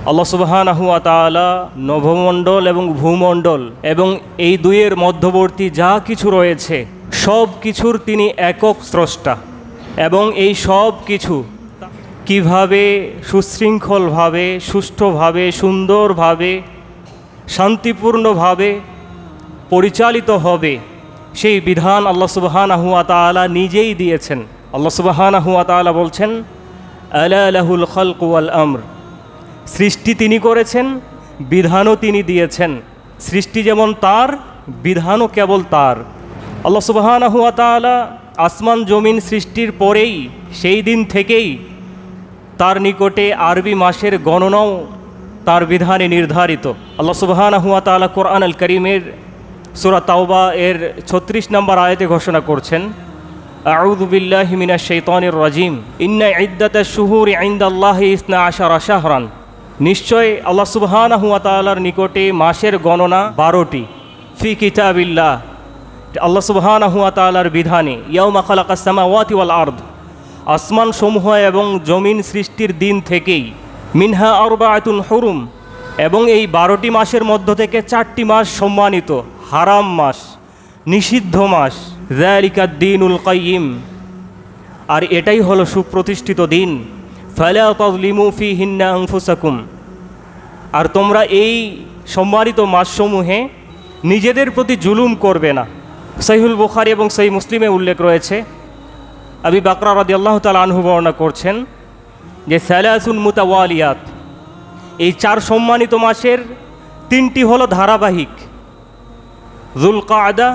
আল্লাহ সুবহানাহু ওয়া তাআলা নভমণ্ডল এবং ভূমণ্ডল এবং এই দুইয়ের মধ্যবর্তী যা কিছু রয়েছে সব কিছুর তিনি একক স্রষ্টা। এবং এই সব কিছু কিভাবে সুশৃঙ্খলভাবে, সুষ্ঠুভাবে, সুন্দরভাবে, শান্তিপূর্ণভাবে পরিচালিত হবে সেই বিধান আল্লাহ সুবহানাহু ওয়া তাআলা নিজেই দিয়েছেন। আল্লাহ সুবহানাহু ওয়া তাআলা বলছেন, আলা লাহুল খালকু ওয়াল আমর। সৃষ্টি তিনি করেছেন, বিধানও তিনি দিয়েছেন। সৃষ্টি যেমন তার, বিধানও কেবল তার। আল্লাহ সুবহানাহু ওয়া তাআলা আসমান জমিন সৃষ্টির পরেই, সেই দিন থেকেই তার নিকটে আরবি মাসের গণনাও তার বিধানে নির্ধারিত। আল্লাহ সুবহানাহু ওয়া তাআলা কোরআন আল করিমের সূরা তাওবা এর 36 নম্বর আয়াতে ঘোষণা করছেন, আউযু বিল্লাহি মিনাশ শাইতানির রাজিম, ইন্না ইদ্দাতাশ শুহুরি ইনদাল্লাহি 12 শাহরান। নিশ্চয় আল্লাহ সুবহানাহু ওয়া তাআলার নিকটে মাসের গণনা 12টি। ফি কিতাবিল্লাহ, আল্লাহ সুবহানাহু ওয়া তাআলার বিধানে, ইয়াউমা খালাকাস সামাওয়াতি ওয়াল আরদ, আসমান সমূহ এবং জমিন সৃষ্টির দিন থেকেই, মিনহা আরবাআতুন হুরুম, এবং এই 12টি মাসের মধ্য থেকে 4টি মাস সম্মানিত, হারাম মাস, নিষিদ্ধ মাস। যালিকাদ দীনুল কাইয়িম, আর এটাই হলো সুপ্রতিষ্ঠিত দিন। ফালা তাযলিমু ফীহিন্না আনফুসাকুম, আর তোমরা এই সম্মানিত মাসসমূহে নিজেদের প্রতি জুলুম করবে না। সহিহুল বুখারী এবং সহিহ মুসলিমে উল্লেখ রয়েছে, আবি বকর রাদিয়াল্লাহু তাআলা আনহু বর্ণনা করছেন যে সালাসুন মুতাওয়ালিয়াত, এই 4 সম্মানিত মাসের 3টি হলো ধারাবাহিক, যুলকাদা,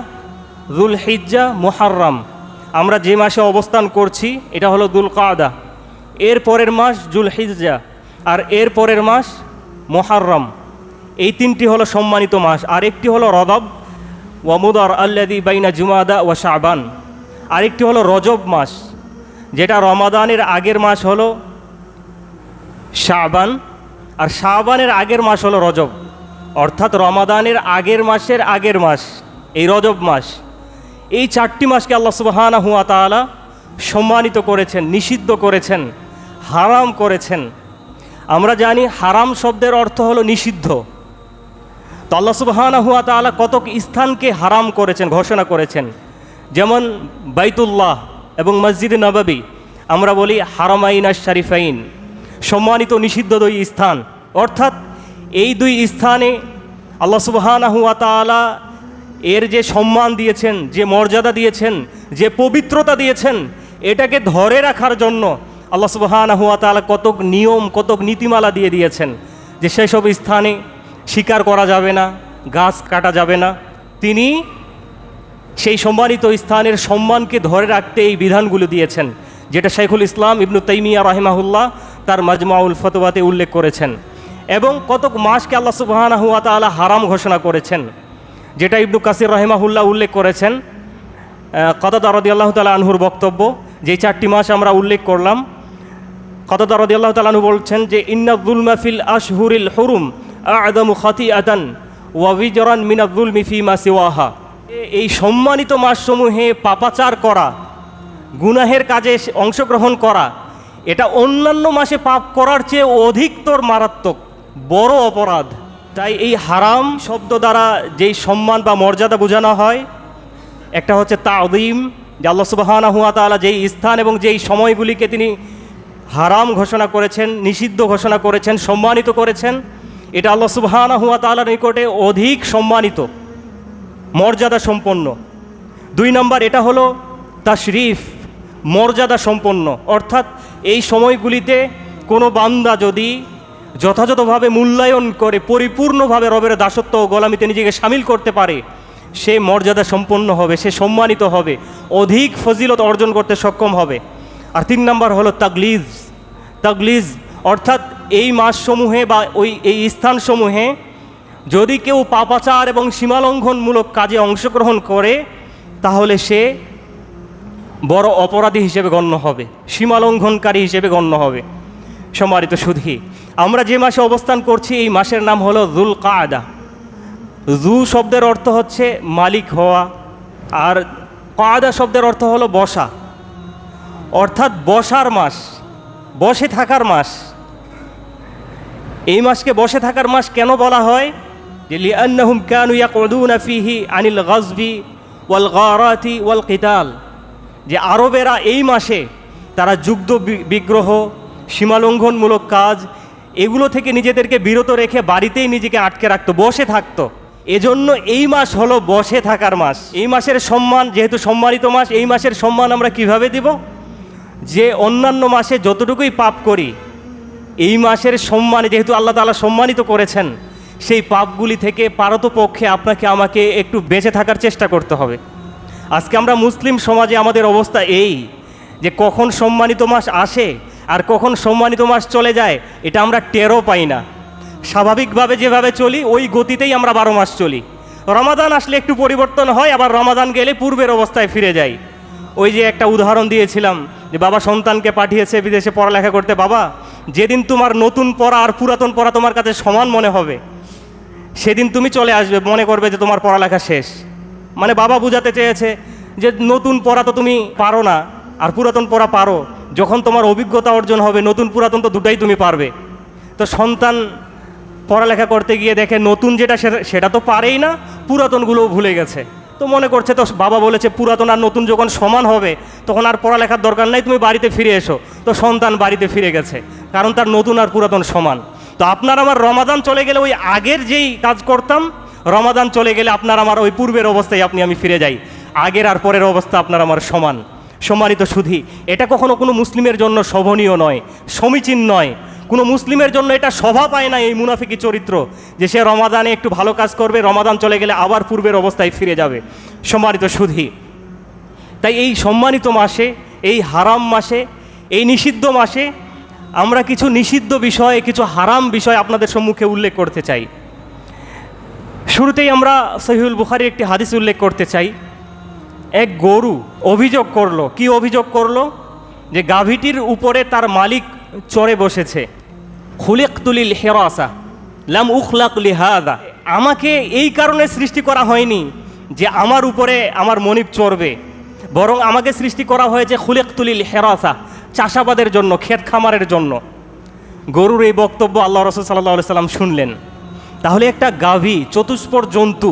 যুলহিজ্জা, মুহররম। আমরা যে মাসে অবস্থান করছি এটা হলো যুলকাদা, এর পরের মাস যুলহিজ্জা, আর এর পরের মাস মুহররম। এই 3টি হলো সম্মানিত মাস। আরেকটি হলো রজব ওয়া মুদার আল্লাযী বাইনা জুমাদা ওয়া শাবান, আরেকটি হলো রজব মাস, যেটা রমাদানের আগের মাস হলো শাবান, আর শাবানের আগের মাস হলো রজব। অর্থাৎ রমাদানের আগের মাসের আগের মাস এই রজব মাস। এই 4টি মাসকে আল্লাহ সুবহানাহু ওয়া তাআলা সম্মানিত করেছেন, নিষিদ্ধ করেছেন, হারাম করেছেন। আমরা জানি হারাম শব্দের অর্থ হলো নিষিদ্ধ। তো আল্লাহ সুবহানাহু ওয়া তাআলা কতক স্থানকে হারাম করেছেন, ঘোষণা করেছেন। যেমন বাইতুল্লাহ এবং মসজিদে নববী, আমরা বলি হারামাইন আশ শরীফাইন, সম্মানিত নিষিদ্ধ 2 স্থান। অর্থাৎ এই 2 স্থানে আল্লাহ সুবহানাহু ওয়া তাআলা এর যে সম্মান দিয়েছেন, যে মর্যাদা দিয়েছেন, যে পবিত্রতা দিয়েছেন, এটাকে ধরে রাখার জন্য আল্লাহ সুবহানাহু ওয়া তাআলা কতক নিয়ম, কতক নীতিমালা দিয়ে দিয়েছেন যে সেসব স্থানে শিকার করা যাবে না, গাছ কাটা যাবে না। তিনি সেই সম্মানিত স্থানের সম্মানকে ধরে রাখতে এই বিধানগুলো দিয়েছেন, যেটা শাইখুল ইসলাম ইবনু তাইমিয়া রাহিমাহুল্লাহ তার মাজমাউল ফতওয়াতে উল্লেখ করেছেন। এবং কতক মাসকে আল্লাহ সুবহানাহু ওয়া তাআলা হারাম ঘোষণা করেছেন, যেটা ইবনু কাসির রাহিমাহুল্লাহ উল্লেখ করেছেন। কাতাদা রাদিয়াল্লাহু তাআলা আনহুর বক্তব্য, যে 4টি মাস আমরা উল্লেখ করলাম, কাতাদা রাদিয়াল্লাহু তাআলা আনহু বলছেন যে ইন্নায যুলমা ফিল আশহুরিল হুরুম আ'যামু খাতিআতান ওয়া বিজরান মিনায যুলমি ফীমা সিওয়াহা। এই সম্মানিত মাসসমূহে পাপাচার করা, গুনাহের কাজে অংশগ্রহণ করা, এটা অন্যান্য মাসে পাপ করার চেয়ে অধিকতর মারাত্মক বড় অপরাধ। তাই এই হারাম শব্দ দ্বারা যেই সম্মান বা মর্যাদা বোঝানো হয়, একটা হচ্ছে তাযীম, যে আল্লাহ সুবহানাহু ওয়া তাআলা যেই স্থান এবং যেই সময়গুলিকে তিনি হারাম ঘোষণা করেছেন, নিষিদ্ধ ঘোষণা করেছেন, সম্মানিত করেছেন, এটা আল্লাহ সুবহানাহু ওয়া তাআলার নিকটে অধিক সম্মানিত, মর্যাদা সম্পন্ন। 2 নম্বর, এটা হলো তাশরিফ, মর্যাদা সম্পন্ন। অর্থাৎ এই সময়গুলিতে কোনো বান্দা যদি যথাযথভাবে মূল্যায়ন করে পরিপূর্ণভাবে রবের দাসত্ব ও গোলামিতে নিজেকে শামিল করতে পারে, সে মর্যাদা সম্পন্ন হবে, সে সম্মানিত হবে, অধিক ফজিলত অর্জন করতে সক্ষম হবে। আর 3 নম্বর হলো তাগলিজ। তাগলিজ অর্থাৎ এই মাসসমূহে বা এই স্থানসমূহে যদি কেউ পাপাচার এবং সীমালঙ্ঘনমূলক কাজে অংশগ্রহণ করে, তাহলে সে বড় অপরাধী হিসেবে গণ্য হবে, সীমালঙ্ঘনকারী হিসেবে গণ্য হবে। সম্মানিত সুধী, আমরা যে মাসে অবস্থান করছি এই মাসের নাম হলো যুলকাদা। যু শব্দের অর্থ হচ্ছে মালিক হওয়া, আর কাদা শব্দের অর্থ হলো বসা। অর্থাৎ বসার মাস, বসে থাকার মাস। এই মাসকে বসে থাকার মাস কেন বলা হয়? যে লিআন্নাহুম কানু ইয়াকুদুনা ফীহি আনিল গাজবি ওয়াল গারাতি ওয়াল কিতাল, যে আরবেরা এই মাসে তারা যুদ্ধ বিগ্রহ, সীমালঙ্ঘনমূলক কাজ এগুলো থেকে নিজেদেরকে বিরত রেখে বাড়িতেই নিজেকে আটকে রাখতো, বসে থাকতো। এজন্য এই মাস হলো বসে থাকার মাস। এই মাসের সম্মান, যেহেতু সম্মানিত মাস, এই মাসের সম্মান আমরা কিভাবে দিব? যে অন্যান্য মাসে যতটুকুই পাপ করি, এই মাসের সম্মানে যেহেতু আল্লাহ তাআলা সম্মানিত করেছেন, সেই পাপগুলি থেকে পারতপক্ষে আপনাকে আমাকে একটু বেঁচে থাকার চেষ্টা করতে হবে। আজকে আমরা মুসলিম সমাজে আমাদের অবস্থা এই যে কখন সম্মানিত মাস আসে আর কখন সম্মানিত মাস চলে যায় এটা আমরা টেরও পাই না। স্বাভাবিকভাবে যেভাবে চলি ওই গতিতেই আমরা 12 মাস চলি। রমাদান আসলে একটু পরিবর্তন হয়, আবার রমাদান গেলে পূর্বের অবস্থায় ফিরে যাই। ওই যে একটা উদাহরণ দিয়েছিলাম যে বাবা সন্তানকে পাঠিয়েছে বিদেশে পড়ালেখা করতে, বাবা যেদিন তোমার নতুন পড়া আর পুরাতন পড়া তোমার কাছে সমান মনে হবে সেদিন তুমি চলে আসবে, মনে করবে যে তোমার পড়ালেখা শেষ। মানে বাবা বোঝাতে চেয়েছে যে নতুন পড়া তো তুমি পারো না আর পুরাতন পড়া পারো, যখন তোমার অভিজ্ঞতা অর্জন হবে নতুন পুরাতন তো দুটাই তুমি পারবে। তো সন্তান পড়ালেখা করতে গিয়ে দেখে নতুন যেটা সেটা তো পারেই না, পুরাতনগুলোও ভুলে গেছে। তো মনে করছে তো বাবা বলেছে পুরাতন আর নতুন যখন সমান হবে তখন আর পড়ালেখার দরকার নাই, তুমি বাড়িতে ফিরে এসো। তো সন্তান বাড়িতে ফিরে গেছে, কারণ তার নতুন আর পুরাতন সমান। তো আপনার আমার রমাদান চলে গেলে ওই আগের যেই কাজ করতাম, রমাদান চলে গেলে আপনার আমার ওই পূর্বের অবস্থায় আমি ফিরে যাই। আগের আর পরের অবস্থা আপনার আমার সমান। সম্মানিত সুধী, এটা কখনো কোনো মুসলিমের জন্য শোভনীয় নয়, সমীচীন নয়। কোনো মুসলিমের জন্য এটা শোভা পায় না এই মুনাফিকি চরিত্র, যে সে রমাদানে একটু ভালো কাজ করবে, রমাদান চলে গেলে আবার পূর্বের অবস্থায় ফিরে যাবে। সম্মানিত সুধী, তাই এই সম্মানিত মাসে, এই হারাম মাসে, এই নিষিদ্ধ মাসে আমরা কিছু নিষিদ্ধ বিষয়, কিছু হারাম বিষয় আপনাদের সম্মুখে উল্লেখ করতে চাই। শুরুতেই আমরা সহিহুল বুখারীর একটি হাদিস উল্লেখ করতে চাই। এক গরু অভিযোগ করলো। কি অভিযোগ করলো? যে গাভীটির উপরে তার মালিক চড়ে বসেছে। খুলিকতুলিল হিরাসা লাম উখলাক লিহাদা, আমাকে এই কারণে সৃষ্টি করা হয়নি যে আমার উপরে আমার মনিব চড়বে, বরং আমাকে সৃষ্টি করা হয়েছে খুলিকতুলিল হিরাসা, চাষাবাদের জন্য, ক্ষেত খামারের জন্য। গরুর এই বক্তব্য আল্লাহ রাসূল সাল্লাল্লাহু আলাইহি সাল্লাম শুনলেন। তাহলে একটা গাভী, চতুষ্পদ জন্তু,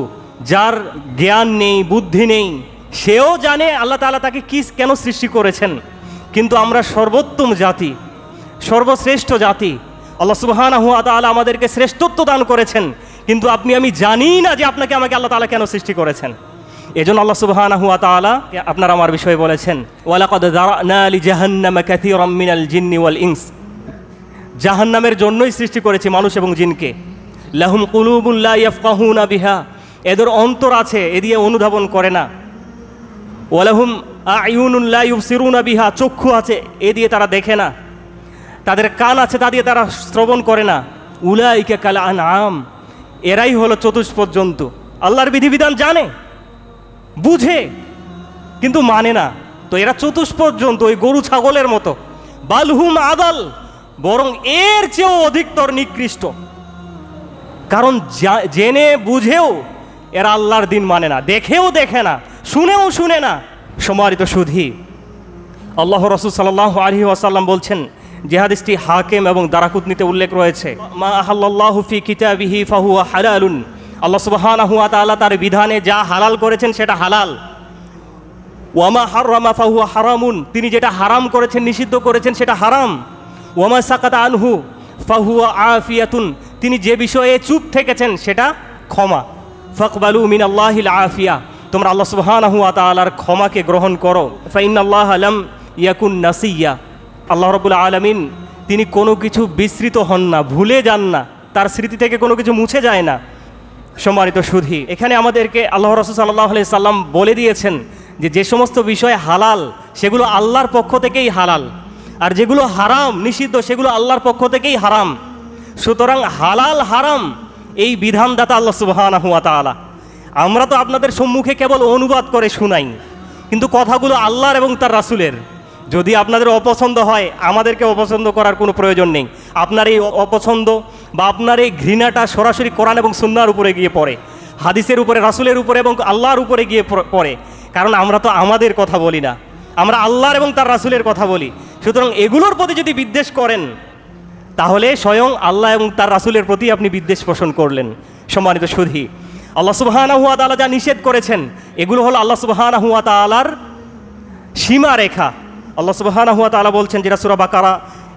যার জ্ঞান নেই, বুদ্ধি নেই, সেও জানে আল্লাহ তাআলা তাকে কেন সৃষ্টি করেছেন। কিন্তু আমরা সর্বোত্তম জাতি, সর্বশ্রেষ্ঠ জাতি, আল্লাহ সুবহানাহু ওয়া তাআলা আমাদেরকে শ্রেষ্ঠত্ব দান করেছেন, কিন্তু আমি জানি না যে আমাকে আল্লাহ তাআলা কেন সৃষ্টি করেছেন। এজন্য আল্লাহ সুবহানাহু ওয়া তাআলা আপনার আমার বিষয়ে বলেছেন, ওয়ালাকাদ যারানা লিজাহান্নামা কাসীরাম মিনাল জিন্নি ওয়াল ইনস, জাহান্নামের জন্যই সৃষ্টি করেছি মানুষ এবং জিনকে। লাহুম কুলুবুন লা ইয়াফকাহুনা বিহা, এদের অন্তর আছে, এ দিয়ে অনুধাবন করে না। ওয়ালাহুম আ'য়ুনুন লা ইউবসিরুনা বিহা, চক্ষু আছে, এ দিয়ে তারা দেখে না। তাদের কান আছে, তা দিয়ে তারা শ্রবণ করে না। উলাইকা কাল আনআম, এরাই হলো চতুষ্পদ জন্তু। আল্লাহর বিধিবিধান জানে, বুঝে, কিন্তু মানে না। তো এরা চতুষ্পদ জন্তু, ওই গরু ছাগলের মতো। বালহুম আদাল, বরং এর চেয়েও অধিকতর নিকৃষ্ট। কারণ জেনে বুঝেও এরা আল্লাহর দিন মানে না, দেখেও দেখে না, শুনেও শুনে না। সম্মানিত সুধী, আল্লাহ রাসূল সাল্লাল্লাহু আলাইহি ওয়াসাল্লাম বলছেন, যে হাদিসটি হাকিম এবং দারাকুতনিতে উল্লেখ রয়েছে, মা আহাল্লাল্লাহু ফি কিতাবিহি ফাহুয়া হালালুন, আল্লাহ সুবহানাহু ওয়া তাআলা তার বিধানে যা হালাল করেছেন সেটা হালাল। ওয়ামা হাররামা ফাহুয়া হারামুন, তিনি যেটা হারাম করেছেন, নিষিদ্ধ করেছেন সেটা হারাম। ওয়ামা সাকাতা আনহু ফাহুয়া আফিয়াতুন, তিনি যে বিষয়ে চুপ থেকেছেন সেটা ক্ষমা। ফাকবালু মিনাল্লাহিল আফিয়া, তোমরা আল্লাহ সুবহানাহু ওয়া তাআলার ক্ষমাকে গ্রহণ করো। ফাইন্নাল্লাহা লাম ইয়াকুন নাসিয়া, আল্লাহ রাব্বুল আলামিন তিনি কোনো কিছু বিস্মৃত হন না, ভুলে যান না, তার স্মৃতি থেকে কোনো কিছু মুছে যায় না। সম্মানিত সুধী, এখানে আমাদেরকে আল্লাহ রাসূল সাল্লাল্লাহু আলাইহি সাল্লাম বলে দিয়েছেন যে সমস্ত বিষয় হালাল সেগুলো আল্লাহর পক্ষ থেকেই হালাল, আর যেগুলো হারাম নিষিদ্ধ সেগুলো আল্লাহর পক্ষ থেকেই হারাম। সুতরাং হালাল হারাম এই বিধানদাতা আল্লাহ সুবহানাহু ওয়া তাআলা। আমরা তো আপনাদের সম্মুখে কেবল অনুবাদ করে শুনাই, কিন্তু কথাগুলো আল্লাহর এবং তার রাসূলের। যদি আপনাদের অপছন্দ হয়, আমাদেরকে অপছন্দ করার কোনো প্রয়োজন নেই। আপনার এই অপছন্দ বা আপনার এই ঘৃণাটা সরাসরি কোরআন এবং সুন্নাহর উপরে গিয়ে পড়ে, হাদিসের উপরে, রাসূলের উপরে এবং আল্লাহর উপরে গিয়ে পড়ে। কারণ আমরা তো আমাদের কথা বলি না, আমরা আল্লাহর এবং তার রাসূলের কথা বলি। সুতরাং এগুলোর প্রতি যদি বিদ্বেষ করেন তাহলে স্বয়ং আল্লাহ এবং তার রাসূলের প্রতি আপনি বিদ্বেষ পোষণ করলেন। সম্মানিত সুধী, আল্লাহ সুবহানাহু ওয়া তাআলা যা নিষেধ করেছেন এগুলো হলো আল্লাহ সুবহানাহু ওয়া তাআলার সীমারেখা। আল্লাহ সুবহানাহু ওয়া তাআলা বলছেন, যেটা সূরা বাকারা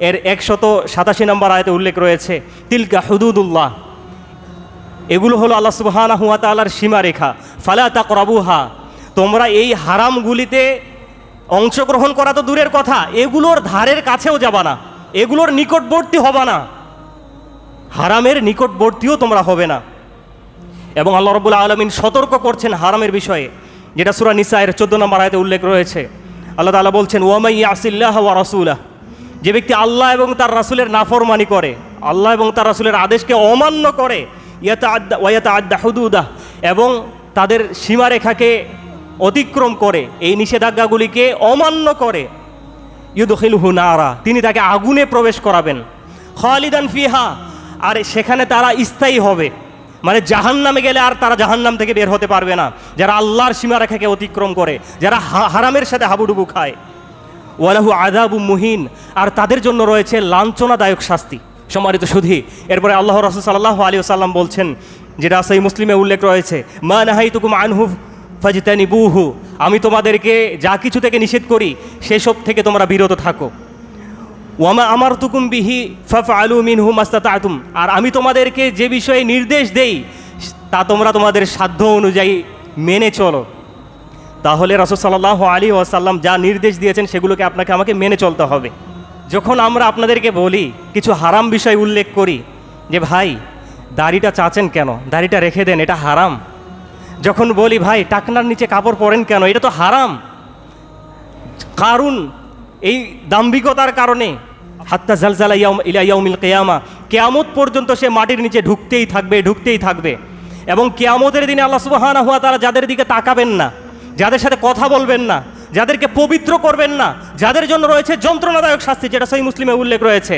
এর 187 নম্বর আয়াতে উল্লেখ রয়েছে, তিলকা হুদুদুল্লাহ, এগুলো হলো আল্লাহ সুবহানাহু ওয়া তাআলার সীমারেখা। ফালা তাকরাবুহা, তোমরা এই হারামগুলিতে অংশগ্রহণ করা তো দূরের কথা, এগুলোর ধারের কাছেও যাবা না, এগুলোর নিকটবর্তী হবা না, হারামের নিকটবর্তীও তোমরা হবে না। এবং আল্লাহ রাব্বুল আলামিন সতর্ক করছেন হারামের বিষয়ে, যেটা সূরা নিসা এর 14 নম্বর আয়াতে উল্লেখ রয়েছে। আল্লাহ তাআলা বলছেন, ওয়া মান ইয়াসিল্লাহ ওয়া রাসূলাহ, যে ব্যক্তি আল্লাহ এবং তার রাসূলের নাফরমানি করে, আল্লাহ এবং তার রাসূলের আদেশকে অমান্য করে, ইয়াতাআদ্দা হুদুদাহ, এবং তাদের সীমারেখাকে অতিক্রম করে, এই নিষেধাজ্ঞাগুলিকে অমান্য করে, ইউদখিলহু নারা, তিনি তাকে আগুনে প্রবেশ করাবেন, খালিদান ফিহা, আর সেখানে তারা স্থায়ী হবে, মানে জাহান্নামে গেলে আর তারা জাহান্নাম থেকে বের হতে পারবে না, যারা আল্লাহর সীমারেখাকে অতিক্রম করে, যারা হারামের সাথে হাবুডুবু খায়। ওয়ালাহু আযাবুম মুহিন, আর তাদের জন্য রয়েছে লাঞ্ছনাদায়ক শাস্তি। সম্মানিত সুধী, এরপরে আল্লাহ রাসূল সাল্লাল্লাহু আলাইহি ওয়াসাল্লাম বলছেন, যেটা সহিহ মুসলিমে উল্লেখ রয়েছে, মা নাহাইতুকুম আনহু ফাজতানিবুহু, আমি তোমাদেরকে যা কিছু থেকে নিষেধ করি সেসব থেকে তোমরা বিরত থাকো। ওয়ামা আমারতুকুম বিহি ফাফআলু মিনহু মাস্তাতাতুম, আর আমি তোমাদেরকে যে বিষয়ে নির্দেশ দেই তা তোমরা তোমাদের সাধ্য অনুযায়ী মেনে চলো। তাহলে রাসূল সাল্লাল্লাহু আলাইহি ওয়াসাল্লাম যা নির্দেশ দিয়েছেন সেগুলোকে আপনাকে আমাকে মেনে চলতে হবে। যখন আমরা আপনাদেরকে বলি, কিছু হারাম বিষয় উল্লেখ করি, যে ভাই দাড়িটা চাচেন কেন, দাড়িটা রেখে দেন, এটা হারাম। যখন বলি ভাই টাকনার নিচে কাপড় পরেন কেন, এটা তো হারাম। কারণ এই দাম্ভিকতার কারণে হাত্তা জালজালা ইলা ইয়াউমিল কিয়ামা, কিয়ামত পর্যন্ত সে মাটির নিচে ঢুকতেই থাকবে। এবং কিয়ামতের দিনে আল্লাহ সুবহানাহু ওয়া তাআলা যাদের দিকে তাকাবেন না, যাদের সাথে কথা বলবেন না, যাদেরকে পবিত্র করবেন না, যাদের জন্য রয়েছে যন্ত্রণাদায়ক শাস্তি, যেটা সহিহ মুসলিমে উল্লেখ রয়েছে,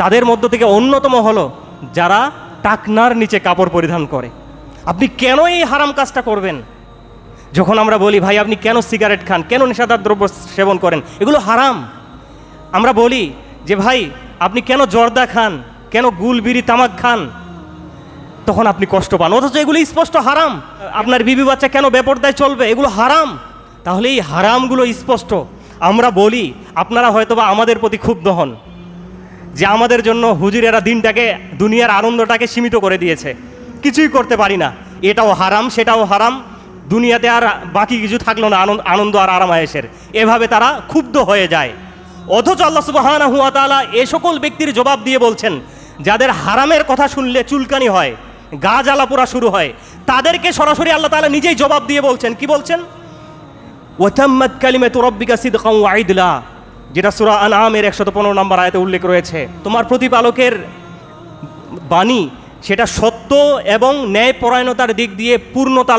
তাদের মধ্য থেকে অন্যতম হলো যারা টাকনার নিচে কাপড় পরিধান করে। আপনি কেন এই হারাম কাজটা করবেন? যখন আমরা বলি ভাই আপনি কেন সিগারেট খান, কেন নেশাদার দ্রব্য সেবন করেন, এগুলো হারাম। আমরা বলি যে ভাই আপনি কেন জর্দা খান, কেন গুল বিড়ি তামাক খান, তখন আপনি কষ্ট পান, অথচ এগুলো স্পষ্ট হারাম। আপনার বিবি বাচ্চা কেন বেপরদায় চলবে, এগুলো হারাম। তাহলে এই হারামগুলো স্পষ্ট। আমরা বলি, আপনারা হয়তোবা আমাদের প্রতি ক্ষুব্ধ হন যে আমাদের জন্য হুজুরেরা দিনটাকে, দুনিয়ার আনন্দটাকে সীমিত করে দিয়েছে, কিছুই করতে পারি না, এটাও হারাম সেটাও হারাম, দুনিয়াতে আর বাকি কিছু থাকলো না আনন্দ আর আরামায়েশের, এভাবে তারা ক্ষুব্ধ হয়ে যায়। অথচ আল্লাহ সুবহানাহু ওয়া তাআলা এ সকল ব্যক্তির জবাব দিয়ে বলছেন, যাদের হারামের কথা শুনলে চুলকানি হয়, গা জ্বালা পোড়া শুরু হয়, তাদেরকে সরাসরি আল্লাহ তাআলা নিজেই জবাব দিয়ে বলছেন। কি বলছেন? ওয়াতাম্মাত কালিমাতু রাব্বিকা সিদকান ওয়া ইদলা, যেটা সূরা আনআমের 115 নম্বর আয়াতে উল্লেখ রয়েছে। তোমার প্রতিপালকের বাণী সেটা সত্য এবং ন্যায়পরায়ণতার দিক দিয়ে পূর্ণতা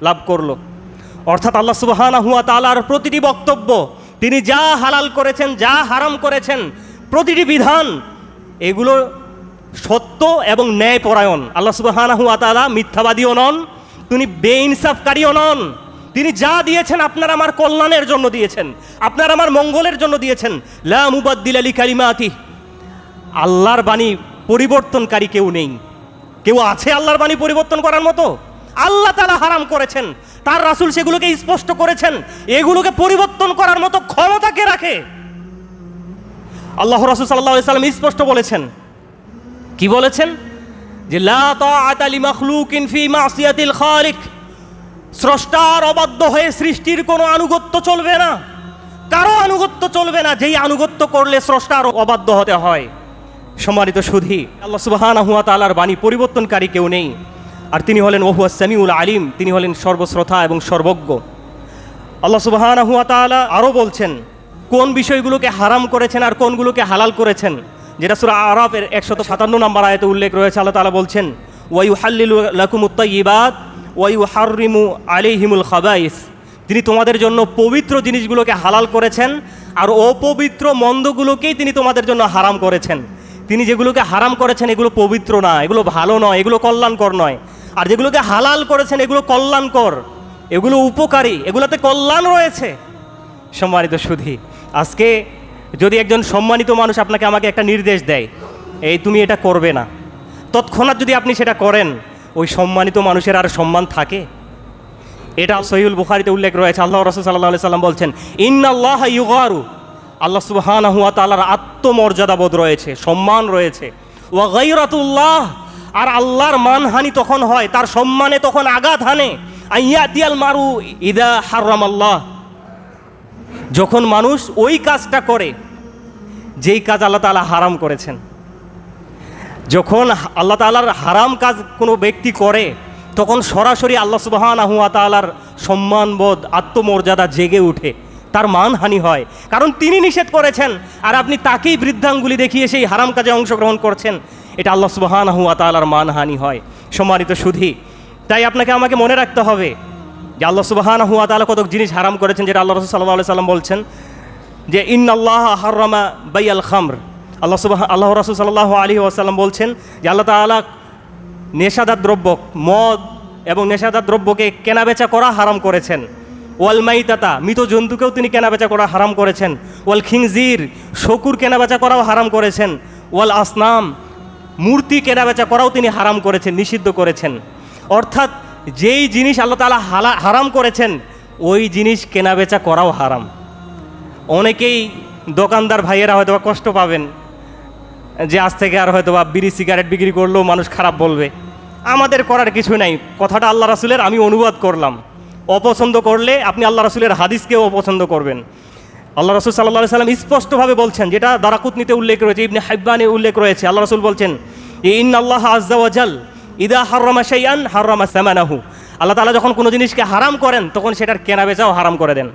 লাভ করলো। অর্থাৎ আল্লাহ সুবহানাহু ওয়া তাআলার প্রতিটি বক্তব্য, তিনি যা হালাল করেছেন, যা হারাম করেছেন, প্রতিটি বিধান এগুলো সত্য এবং ন্যায়পরায়ণ। আল্লাহ সুবহানাহু ওয়া তাআলা মিথ্যাবাদীও নন, তিনি বেইনসাফকারীও নন। তিনি যা দিয়েছেন আপনার আমার কল্যাণের জন্য দিয়েছেন, আপনার আমার মঙ্গলের জন্য দিয়েছেন। লা মুবাদ্দিলা লিকালিমাতিহি, আল্লাহর বাণী পরিবর্তনকারী কেউ নেই। কেউ আছে আল্লাহর বাণী পরিবর্তন করার মতো? আল্লাহ তাআলা হারাম করেছেন, তার রাসূল সেগুলোকে স্পষ্ট করেছেন, এগুলোকে পরিবর্তন করার মতো ক্ষমতা কে রাখে? আল্লাহ রাসূল সাল্লাল্লাহু আলাইহি ওয়াসাল্লাম স্পষ্ট বলেছেন। কি বলেছেন? যে লা তাআতা লিমাখলুকিন ফি মাসিয়াতিল খালিক, স্রষ্টার অবাধ্য হয়ে সৃষ্টির কোনো আনুগত্য চলবে না, কারো আনুগত্য চলবে না, যেই আনুগত্য করলে স্রষ্টার অবাধ্য হতে হয়। সম্মানিত সুধী, আল্লাহ সুবহানাহু ওয়া তাআলার বাণী পরিবর্তনকারী কেউ নেই, আর তিনি হলেন ওহুয়াস সামিউল আলিম, তিনি হলেন সর্বশ্রোতা এবং সর্বজ্ঞ। আল্লাহ সুবহানাহু ওয়া তাআলা আরও বলছেন কোন বিষয়গুলোকে হারাম করেছেন আর কোনগুলোকে হালাল করেছেন, যেটা সূরা আরাফের 157 নম্বর আয়াতে উল্লেখ রয়েছে। আল্লাহ তাআলা বলছেন, ওয়া ইউহাল্লিলু লাকুমুত তাইয়্যিবাত ওয়া ইউহাররিমু আলাইহিমুল খাবাইস, তিনি তোমাদের জন্য পবিত্র জিনিসগুলোকে হালাল করেছেন আর অপবিত্র মন্দগুলোকেই তিনি তোমাদের জন্য হারাম করেছেন। তিনি যেগুলোকে হারাম করেছেন এগুলো পবিত্র না, এগুলো ভালো নয়, এগুলো কল্যাণকর নয়। আর যেগুলোকে হালাল করেছেন এগুলো কল্যাণকর, এগুলো উপকারী, এগুলোতে কল্যাণ রয়েছে। সম্মানিত সুধী, আজকে যদি একজন সম্মানিত মানুষ আপনাকে আমাকে একটা নির্দেশ দেয়, এই তুমি এটা করবে না, তৎক্ষণাৎ যদি আপনি সেটা করেন, ওই সম্মানিত মানুষের আর সম্মান থাকে? এটা সহিহুল বুখারীতে উল্লেখ রয়েছে। আল্লাহ রাসূল সাল্লাল্লাহু আলাইহি সাল্লাম বলছেন, ইন্নাল্লাহা ইউগারু, আল্লাহ সুবহানাহু ওয়া তাআলার আত্মমর্যাদাবোধ রয়েছে, সম্মান রয়েছে। ওয়া গায়রাতুল্লাহ, আর আল্লাহর মানহানি তখন হয়, তার সম্মানে তখন আঘাত হানে। আইয়াতিয়াল মারু ইদা হারামাল্লাহ, যখন মানুষ ওই কাজটা করে যেই কাজ আল্লাহ তাআলা হারাম করেছেন। যখন আল্লাহ তাআলার হারাম কাজ কোনো ব্যক্তি করে, তখন সরাসরি আল্লাহ সুবহানাহু ওয়া তাআলার সম্মানবোধ, আত্মমর্যাদা জেগে উঠে, তার মানহানি হয়, কারণ তিনি নিষেধ করেছেন আর আপনি তাকেই বৃদ্ধাঙ্গুলি দেখিয়ে সেই হারাম কাজে অংশগ্রহণ করছেন। এটা আল্লাহ সুবহানাহু ওয়া তাআলার মানহানি হয়। সম্মানিত সুধী, তাই আপনাকে আমাকে মনে রাখতে হবে যে আল্লাহ সুবহানাহু ওয়া তাআলা কত জিনিস হারাম করেছেন, যেটা আল্লাহ রাসূল সাল্লাল্লাহু আলাইহি সাল্লাম বলছেন যে ইন্নাল্লাহা হাররামা বাইয়াল খামর। আল্লাহ রাসূল সাল্লাল্লাহু আলাইহি ওয়াসাল্লাম বলছেন যে আল্লাহ তাআলা নেশাদার দ্রব্য, মদ এবং নেশাদার দ্রব্যকে কেনাবেচা করা হারাম করেছেন। ওয়াল মাইতাতা, মৃত জন্তুকেও তিনি কেনাবেচা করা হারাম করেছেন। ওয়াল খিনজির, শকুর কেনাবেচা করাও হারাম করেছেন। ওয়াল আসনাম, মূর্তি কেনাবেচা করাও তিনি হারাম করেছেন, নিষিদ্ধ করেছেন। অর্থাৎ যেই জিনিস আল্লাহ তাআলা হারাম করেছেন, ওই জিনিস কেনাবেচা করাও হারাম। অনেকেই দোকানদার ভাইয়েরা হয়তো কষ্ট পাবেন যে আজ থেকে আর হয়তো বা বিড়ি সিগারেট বিক্রি করলেও মানুষ খারাপ বলবে। আমাদের করার কিছু নাই, কথাটা আল্লাহ রাসূলের আমি অনুবাদ করলাম। অপছন্দ করলে আপনি আল্লাহ রাসূলের হাদিসকেও অপছন্দ করবেন। আল্লাহ রাসূল সাল্লাল্লাহু আলাইহি সাল্লাম স্পষ্টভাবে বলছেন, যেটা দারাকুতনিতে উল্লেখ রয়েছে, ইবনে হিব্বানে উল্লেখ রয়েছে। আল্লাহ রাসূল বলছেন, ইন্নাল্লাহা আযজা ওয়া জাল ইদা হাররামা শাইআন হাররামা সামানাহু। আল্লাহ তাআলা যখন কোনো জিনিসকে হারাম করেন, তখন সেটার কেনাবেচাও হারাম করে দেন।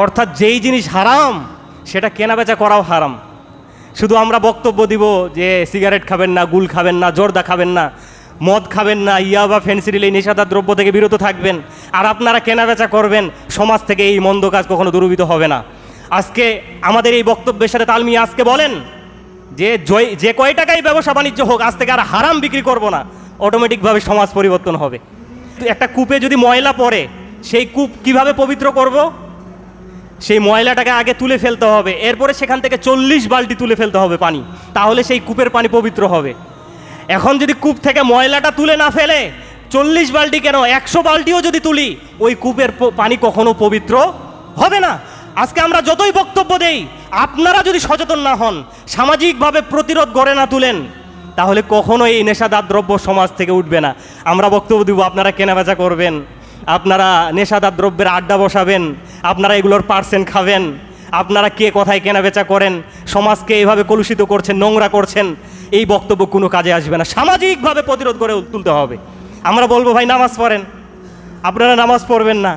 অর্থাৎ যেই জিনিস হারাম, সেটা কেনাবেচা করাও হারাম। শুধু আমরা বক্তব্য দিব যে সিগারেট খাবেন না, গুল খাবেন না, জর্দা খাবেন না, মদ খাবেন না, ইয়াবা, ফেন্সিডিল, এই নেশাদার দ্রব্য থেকে বিরত থাকবেন, আর আপনারা কেনাবেচা করবেন, সমাজ থেকে এই মন্দ কাজ কখনো দূরীভূত হবে না। আজকে আমাদের এই বক্তব্যের সাথে তাল মিলিয়ে আজকে বলেন যে কয় টাকাই ব্যবসা বাণিজ্য হোক, আজ থেকে আর হারাম বিক্রি করব না, অটোমেটিকভাবে সমাজ পরিবর্তন হবে। একটা কূপে যদি ময়লা পড়ে, সেই কূপ কিভাবে পবিত্র করব? সেই ময়লাটাকে আগে তুলে ফেলতে হবে, এরপরে সেখান থেকে 40 বালতি তুলে ফেলতে হবে পানি, তাহলে সেই কূপের পানি পবিত্র হবে। এখন যদি কূপ থেকে ময়লাটা তুলে না ফেলে, 40 বালতি কেন 100 বালতিও যদি তুলি, ওই কূপের পানি কখনো পবিত্র হবে না। আজকে আমরা যতই বক্তব্য দেই, আপনারা যদি সচেতন না হন, সামাজিকভাবে প্রতিরোধ গড়ে না তুলেন, তাহলে কখনো এই নেশাদার দ্রব্য সমাজ থেকে উঠবে না। আমরা বক্তব্য দিব, আপনারা কেনাবেচা করবেন, আপনারা নেশাদার দ্রব্যের আড্ডা বসাবেন, আপনারা এগুলোর পার্সেন্ট খাবেন, আপনারা কে কোথায় কেনাবেচা করেন, সমাজকে এইভাবে কলুষিত করছেন, নোংরা করছেন, এই বক্তব্য কোনো কাজে আসবে না। সামাজিকভাবে প্রতিরোধ করে তুলতে হবে। আমরা বলবো, ভাই নামাজ পড়েন, আপনারা নামাজ পড়বেন না।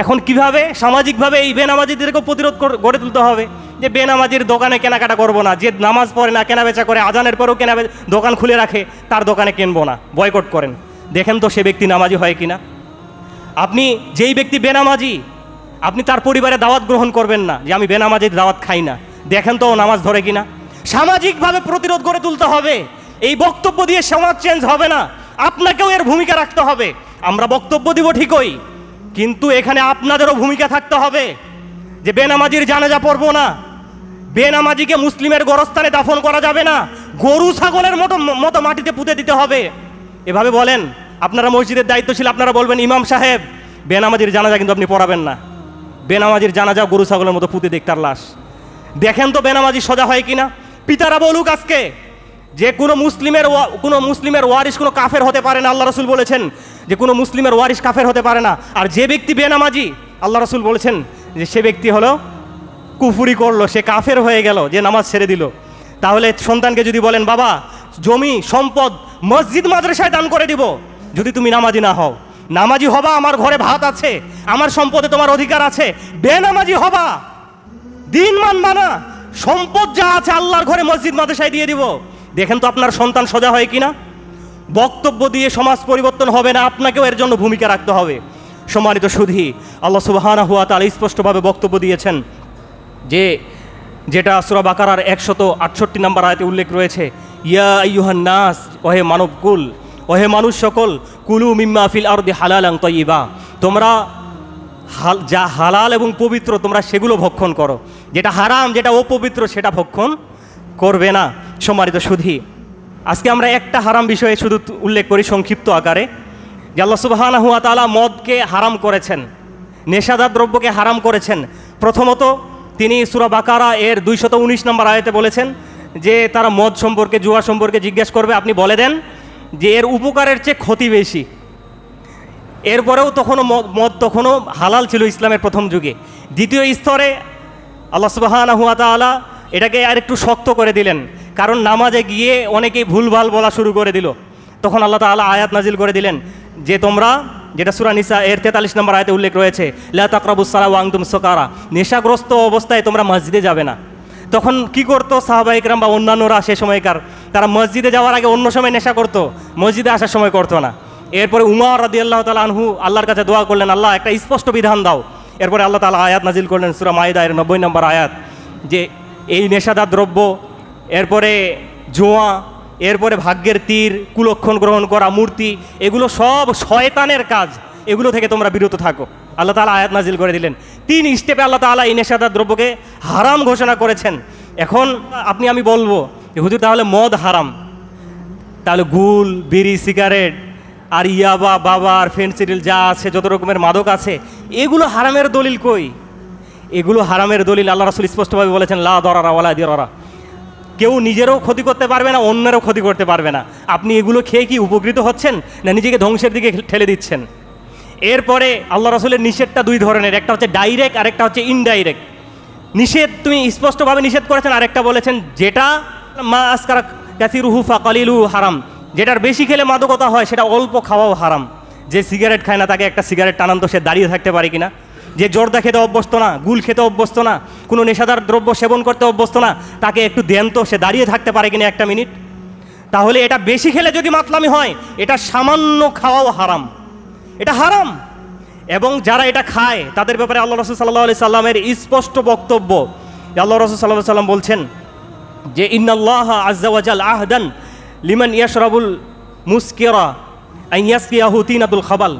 এখন কিভাবে সামাজিকভাবে এই বেনামাজিদেরকেও প্রতিরোধ গড়ে তুলতে হবে, যে বেনামাজির দোকানে কেনাকাটা করবো না, যে নামাজ পড়ে না, কেনাবেচা করে, আজানের পরেও দোকান খুলে রাখে, তার দোকানে কিনবো না, বয়কট করেন। দেখেন তো সে ব্যক্তি নামাজি হয় কিনা। আপনি যেই ব্যক্তি বেনামাজি, আপনি তার পরিবারে দাওয়াত গ্রহণ করবেন না, যে আমি বেনামাজির দাওয়াত খাই না, দেখেন তো নামাজ ধরে কিনা। সামাজিকভাবে প্রতিরোধ গড়ে তুলতে হবে। এই বক্তব্য দিয়ে সমাজ চেঞ্জ হবে না, আপনাকেও এর ভূমিকা রাখতে হবে। আমরা বক্তব্য দিব ঠিকই, কিন্তু এখানে আপনাদেরও ভূমিকা থাকতে হবে, যে বেনামাজির জানাজা পড়বো না, বেনামাজিকে মুসলিমের গোরস্থানে দাফন করা যাবে না, গরু ছাগলের মতো মাটিতে পুঁতে দিতে হবে। এভাবে বলেন, আপনারা মসজিদের দায়িত্বশীল, আপনারা বলবেন, ইমাম সাহেব বেনামাজির জানাজা কিন্তু আপনি পড়াবেন না, বেনামাজির জানাজা গরু ছাগলের মতো পুঁতে দিক তার লাশ। দেখেন তো বেনামাজি সোজা হয় কিনা। পিতারা বলুক আজকে যে কোনো মুসলিমের ওয়ারিস কোনো কাফের হতে পারে না। আল্লাহ রাসূল বলেছেন যে কোনো মুসলিমের ওয়ারিস কাফের হতে পারে না। আর যে ব্যক্তি বেনামাজি, আল্লাহ রাসূল বলেছেন যে সে ব্যক্তি হলো কুফরি করলো, সে কাফের হয়ে গেল, যে নামাজ ছেড়ে দিল। তাহলে সন্তানকে যদি বলেন, বাবা জমি সম্পদ মসজিদ মাদ্রাসায় দান করে দিব, যদি তুমি নামাজি না হও, নামাজি হবা, আমার ঘরে ভাত আছে, আমার সম্পদে তোমার অধিকার আছে, বেনামাজি হবা, দিন মানবা না, সম্পদ যা আছে আল্লাহর ঘরে মসজিদ মাদ্রাসায় দিয়ে দিব। দেখেন তো আপনার সন্তান সোজা হয় কিনা। বক্তব্য দিয়ে সমাজ পরিবর্তন হবে না, আপনাকেও এর জন্য ভূমিকা রাখতে হবে। সম্মানিত সুধী, আল্লাহ সুবহানাহু ওয়া তাআলা স্পষ্টভাবে বক্তব্য দিয়েছেন, যেটা সূরা বাকারার 168 নম্বর আয়াতে উল্লেখ রয়েছে, ইয়া আইয়ুহান নাস, ওহে মানবকুল, ওহে মানুষ সকল, কুলু মিম্মা ফিল আরদি হালালান তাইয়্যিবা, তোমরা যা হালাল এবং পবিত্র তোমরা সেগুলো ভক্ষণ করো। যেটা হারাম, যেটা অপবিত্র, সেটা ভক্ষণ করবে না। সম্মানিত সুধী, আজকে আমরা একটা হারাম বিষয়ে শুধু উল্লেখ করি সংক্ষিপ্ত আকারে, যে আল্লাহ সুবহানাহু ওয়া তাআলা মদকে হারাম করেছেন, নেশাদার দ্রব্যকে হারাম করেছেন। প্রথমত তিনি সূরা বাকারা এর 219 নম্বর আয়াতে বলেছেন যে তারা মদ সম্পর্কে, জুয়া সম্পর্কে জিজ্ঞেস করবে, আপনি বলে দেন যে এর উপকারের চেয়ে ক্ষতি বেশি। এরপরেও মদ তখনও হালাল ছিল ইসলামের প্রথম যুগে। দ্বিতীয় স্তরে আল্লাহ সুবহানাহু ওয়া তাআলা এটাকে আর একটু শক্ত করে দিলেন, কারণ নামাজে গিয়ে অনেকেই ভুলভাল বলা শুরু করে দিল। তখন আল্লাহ তাআলা আয়াত নাজিল করে দিলেন যে তোমরা, যেটা সূরা নিসা এর 43 নম্বর আয়াতে উল্লেখ রয়েছে, লা তাকরাবুস সালাহ ওয়া আনতুম সুকারা, নেশাগ্রস্ত অবস্থায় তোমরা মসজিদে যাবে না। তখন কি করতো সাহাবায়ে কেরাম বা অন্যান্যরা সে সময়কার, তারা মসজিদে যাওয়ার আগে অন্য সময় নেশা করতো, মসজিদে আসার সময় করতো না। এরপরে উমর রাদিয়াল্লাহু তাআলা আনহু আল্লাহর কাছে দোয়া করলেন, আল্লাহ একটা স্পষ্ট বিধান দাও। এরপরে আল্লাহ তাআলা আয়াত নাজিল করলেন সূরা মাইদা এর 90 নম্বর আয়াত, যে এই নেশাদার দ্রব্য, এরপরে জুয়া, এরপরে ভাগ্যের তীর, কুলক্ষণ গ্রহণ করা, মূর্তি, এগুলো সব শয়তানের কাজ, এগুলো থেকে তোমরা বিরত থাকো। আল্লাহ তাআলা আয়াত নাজিল করে দিলেন। 3 স্টেপে আল্লাহ তাআলা এই নেশাদার দ্রব্যকে হারাম ঘোষণা করেছেন। এখন আমি বলবো যে হুজুর তাহলে মদ হারাম, তাহলে গুল, বিড়ি, সিগারেট আর ইয়াবা, বাবার, ফেন্সিডিল যা আছে, যত রকমের মাদক আছে, এগুলো হারামের দলিল কই? এগুলো হারামের দলিল আল্লাহ রাসূল স্পষ্টভাবে বলেছেন, লা দরারা ওয়ালা দিরারা, কেউ নিজেরও ক্ষতি করতে পারবে না, অন্যেরও ক্ষতি করতে পারবে না। আপনি এগুলো খেয়ে কি উপকৃত হচ্ছেন, না নিজেকে ধ্বংসের দিকে ঠেলে দিচ্ছেন? এরপরে আল্লাহ রাসূলের নিষেধটা 2 ধরনের, একটা হচ্ছে ডাইরেক্ট, আরেকটা হচ্ছে ইনডাইরেক্ট। নিষেধ তুমি স্পষ্টভাবে নিষেধ করেছেন, আরেকটা বলেছেন যেটা মা আসকারা কাসিরুহু ফাকালিলুহু হারাম, যেটার বেশি খেলে মাদকতা হয় সেটা অল্প খাওয়াও হারাম। যে সিগারেট খায় না তাকে একটা সিগারেট টানান তো সে দাঁড়িয়ে থাকতে পারে কিনা? যে জর্দা খেতে অভ্যস্ত না, গুল খেতে অভ্যস্ত না, কোনো নেশাদার দ্রব্য সেবন করতে অভ্যস্ত না, তাকে একটু দেন তো সে দাঁড়িয়ে থাকতে পারে কিনা 1 মিনিট? তাহলে এটা বেশি খেলে যদি মাতলামি হয়, এটা সামান্য খাওয়াও হারাম, এটা হারাম। এবং যারা এটা খায় তাদের ব্যাপারে আল্লাহ রাসূল সাল্লাল্লাহু আলাইহি সাল্লামের স্পষ্ট বক্তব্য, আল্লাহ রাসূল সাল্লাল্লাহু আলাইহি সাল্লাম বলছেন যে ইন্নাল্লাহা আযজা ওয়া জাল আহদান লিমান ইয়াশরাবুল মুসকিরা আন ইয়াসকিয়াহু তিনাতুল খাবাল।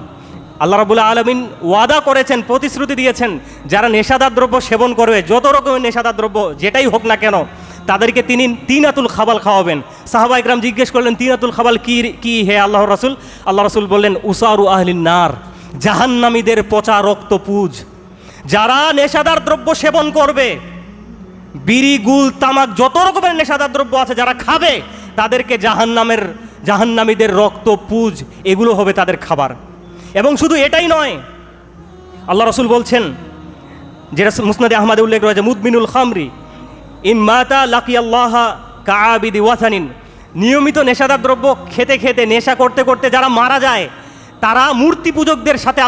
আল্লাহ রাব্বুল আলামিন ওয়াদা করেছেন, প্রতিশ্রুতি দিয়েছেন, যারা নেশাদার দ্রব্য সেবন করবে, যত রকমের নেশাদার দ্রব্য যেটাই হোক না কেন, তাদেরকে তিনি তিনাতুল খাবাল খাওয়াবেন। সাহাবায়ে কেরাম জিজ্ঞেস করলেন, তিনাতুল খাবাল কি হে আল্লাহর রাসূল? আল্লাহ রাসূল বললেন, উসারু আহলিন নার, জাহান্নামীদের পচা রক্ত পুজ। যারা নেশাদার দ্রব্য সেবন করবে, বিড়ি, গুল, তামাক, যত রকমের নেশাদার দ্রব্য আছে, যারা খাবে তাদেরকে জাহান্নামীদের রক্ত পুজ, এগুলো হবে তাদের খাবার। এবং শুধু এটাই নয়, আল্লাহ রাসূল বলছেন, যেটা মুসনাদে আহমদে উল্লেখ রয়েছে, মুদমিনুল খামরি ইন মাতা লাকিয়াল্লাহা কাআবিদি ওয়াসানিন, নিয়মিত নেশাদার দ্রব্য খেতে খেতে, নেশা করতে করতে যারা মারা যায়, তারা মূর্তি পূজকদের সাথে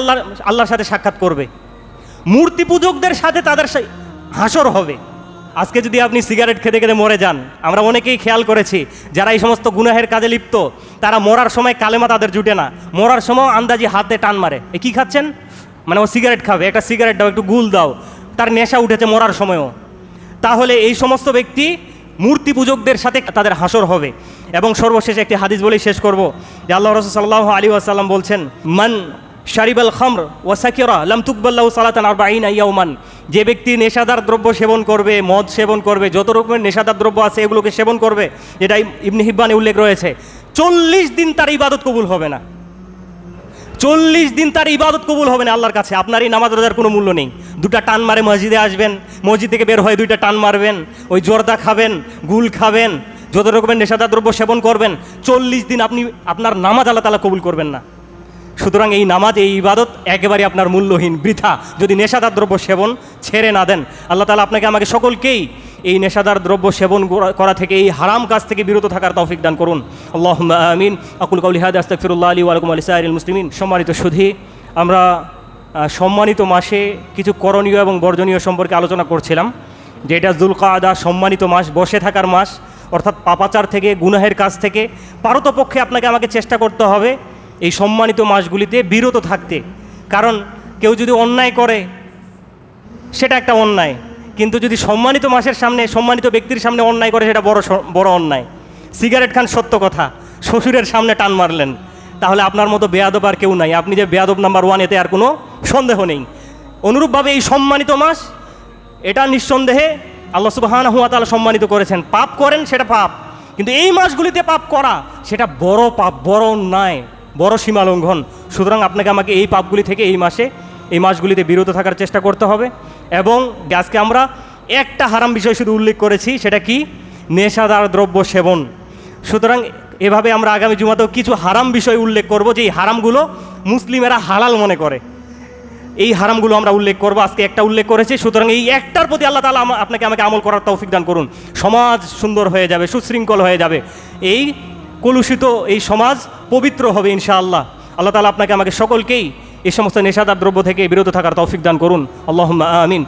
আল্লাহর সাথে সাক্ষাৎ করবে, মূর্তি পূজকদের সাথে তাদের হাসর হবে। আজকে যদি আপনি সিগারেট খেতে খেতে মরে যান, আমরা অনেকেই খেয়াল করেছি যারা এই সমস্ত গুনাহের কাজে লিপ্ত, তারা মরার সময় কালেমা তাদের জুটে না, মরার সময় আন্দাজি হাতে টান মারে, কি খাচ্ছেন, মানে ও সিগারেট খাবে, একটা সিগারেট দাও, একটু গুল দাও, তার নেশা উঠেছে মরার সময়ও। তাহলে এই সমস্ত ব্যক্তি মূর্তি পূজকদের সাথে তাদের হাসর হবে। এবং সর্বশেষে একটি হাদিস বলেই শেষ করব, যে আল্লাহ রাসূল সাল্লাল্লাহু আলাইহি ওয়াসাল্লাম বলছেন, মান শারিবাল খামর ওয়া সাকিরা লাম তুকবাল্লাহু সালাতান 40 ইয়াওমান, যে ব্যক্তি নেশাদার দ্রব্য সেবন করবে, মদ সেবন করবে, যত রকমের নেশাদার দ্রব্য আছে এগুলোকে সেবন করবে, যেটা ইবনে হিব্বানে উল্লেখ রয়েছে, 40 দিন তার ইবাদত কবুল হবে না। 40 দিন তার ইবাদত কবুল হবে না আল্লাহর কাছে। আপনার এই নামাজ রোজার কোনো মূল্য নেই। 2টা টান মারে মসজিদে আসবেন, মসজিদ থেকে বের হয়ে 2টা টান মারবেন, ওই জর্দা খাবেন, গুল খাবেন, যত রকমের নেশাদার দ্রব্য সেবন করবেন, 40 দিন আপনার নামাজ আল্লাহ তাআলা কবুল করবেন না। সুতরাং এই নামাজ, এই ইবাদত একেবারে আপনার মূল্যহীন, বৃথা, যদি নেশাদার দ্রব্য সেবন ছেড়ে না দেন। আল্লাহ তাআলা আপনাকে আমাকে সকলকেই এই নেশাদার দ্রব্য সেবন করা থেকে, এই হারাম কাজ থেকে বিরত থাকার তৌফিক দান করুন। আল্লাহুম্মা আমিন। আকুল কাউলি হাদা, আস্তাগফিরুল্লাহ লি ওয়া লাকুম ওয়া লিসাইরিল মুসলিমিন। সম্মানিত সুধী, আমরা সম্মানিত মাসে কিছু করণীয় এবং বর্জনীয় সম্পর্কে আলোচনা করছিলাম, যে এটা যুলকাদা, সম্মানিত মাস, বসে থাকার মাস, অর্থাৎ পাপাচার থেকে, গুনাহের কাজ থেকে পারতপক্ষে আপনাকে আমাকে চেষ্টা করতে হবে এই সম্মানিত মাসগুলিতে বিরত থাকতে। কারণ কেউ যদি অন্যায় করে সেটা একটা অন্যায়, কিন্তু যদি সম্মানিত মাসের সামনে, সম্মানিত ব্যক্তির সামনে অন্যায় করে, সেটা বড় অন্যায়। সিগারেট খান, সত্য কথা, শ্বশুরের সামনে টান মারলেন, তাহলে আপনার মতো বেয়াদব আর কেউ নাই। আপনি যে বেয়াদব নাম্বার 1, এতে আর কোনো সন্দেহ নেই। অনুরূপভাবে এই সম্মানিত মাস এটা নিঃসন্দেহে আল্লাহ সুবহানাহু ওয়া তাআলা সম্মানিত করেছেন। পাপ করেন সেটা পাপ, কিন্তু এই মাসগুলিতে পাপ করা সেটা বড় পাপ, বড় অন্যায়, বড় সীমালঙ্ঘন। সুতরাং আপনাকে আমাকে এই পাপগুলি থেকে এই মাসগুলিতে বিরত থাকার চেষ্টা করতে হবে। এবং আজকে আমরা একটা হারাম বিষয় শুধু উল্লেখ করেছি, সেটা কি? নেশাদার দ্রব্য সেবন। সুতরাং এভাবে আমরা আগামী জুমাতেও কিছু হারাম বিষয় উল্লেখ করব, যে এই হারামগুলো মুসলিমেরা হালাল মনে করে। এই হারামগুলো আমরা উল্লেখ করব, আজকে একটা উল্লেখ করেছি। সুতরাং এই একটার প্রতি আল্লাহ তাআলা আপনাকে আমাকে আমল করার তৌফিক দান করুন। সমাজ সুন্দর হয়ে যাবে, সুশৃঙ্খল হয়ে যাবে, এই কলুষিত এই সমাজ পবিত্র হবে ইনশাআল্লাহ। আল্লাহ তাআলা আপনাকে আমাকে সকলকেই এই সমস্ত নেশাদার দ্রব্য থেকে বিরত থাকার তৌফিক দান করুন। আল্লাহুম্মা আমিন।